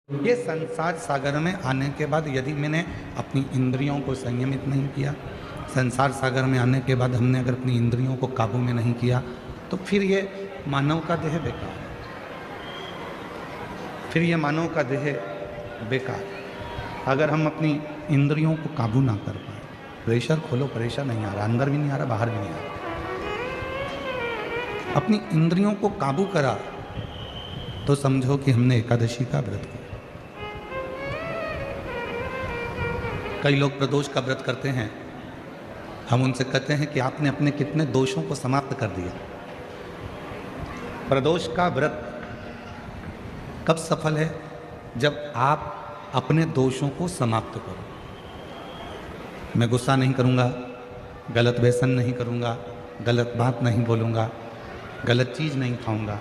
ये संसार सागर में आने के बाद यदि मैंने अपनी इंद्रियों को संयमित नहीं किया, संसार सागर में आने के बाद हमने अगर अपनी इंद्रियों को काबू में नहीं किया, तो फिर ये मानव का देह बेकार, फिर ये मानव का देह बेकार। अगर हम अपनी इंद्रियों को काबू ना कर पाए, प्रेशर खोलो, प्रेशर नहीं आ रहा, अंदर भी नहीं आ रहा, बाहर भी नहीं आ रहा, अपनी इंद्रियों को काबू करा तो समझो कि हमने एकादशी का व्रत किया। कई लोग प्रदोष का व्रत करते हैं, हम उनसे कहते हैं कि आपने अपने कितने दोषों को समाप्त कर दिया। प्रदोष का व्रत कब सफल है? जब आप अपने दोषों को समाप्त करो। मैं गुस्सा नहीं करूंगा, गलत व्यसन नहीं करूंगा, गलत बात नहीं बोलूंगा, गलत चीज नहीं खाऊंगा,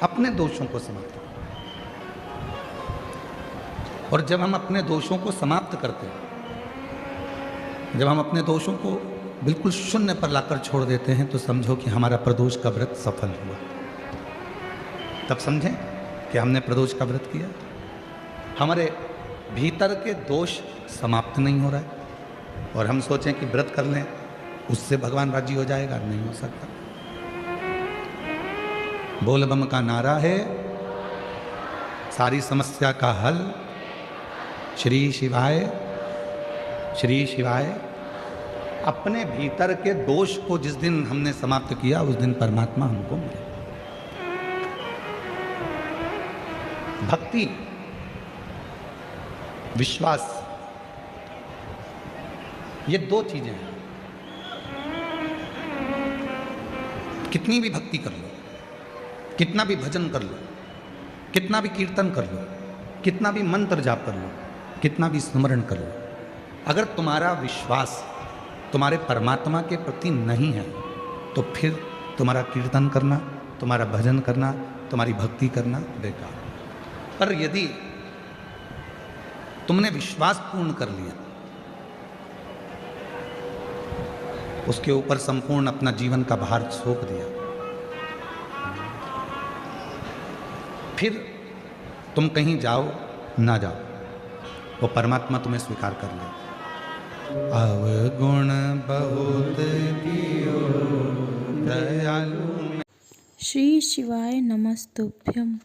अपने दोषों को समाप्त करो। और जब हम अपने दोषों को समाप्त करते हैं, जब हम अपने दोषों को बिल्कुल शून्य पर लाकर छोड़ देते हैं, तो समझो कि हमारा प्रदोष का व्रत सफल हुआ। तब समझें कि हमने प्रदोष का व्रत किया। हमारे भीतर के दोष समाप्त नहीं हो रहा है और हम सोचें कि व्रत कर लें, उससे भगवान राजी हो जाएगा, नहीं हो सकता। बोल बम का नारा है सारी समस्या का हल, श्री शिवाय श्री शिवाय। अपने भीतर के दोष को जिस दिन हमने समाप्त किया, उस दिन परमात्मा हमको मिले। भक्ति, विश्वास, ये दो चीजें हैं। कितनी भी भक्ति कर लो, कितना भी भजन कर लो, कितना भी कीर्तन कर लो, कितना भी मंत्र जाप कर लो, कितना भी स्मरण कर लो, अगर तुम्हारा विश्वास तुम्हारे परमात्मा के प्रति नहीं है, तो फिर तुम्हारा कीर्तन करना, तुम्हारा भजन करना, तुम्हारी भक्ति करना बेकार। पर यदि तुमने विश्वास पूर्ण कर लिया, उसके ऊपर संपूर्ण अपना जीवन का भार सौंप दिया, फिर तुम कहीं जाओ ना जाओ, वो परमात्मा तुम्हें स्वीकार कर ले। अवगुण बहुत कियो दयालु। श्री शिवाय नमस्तुभ्यम।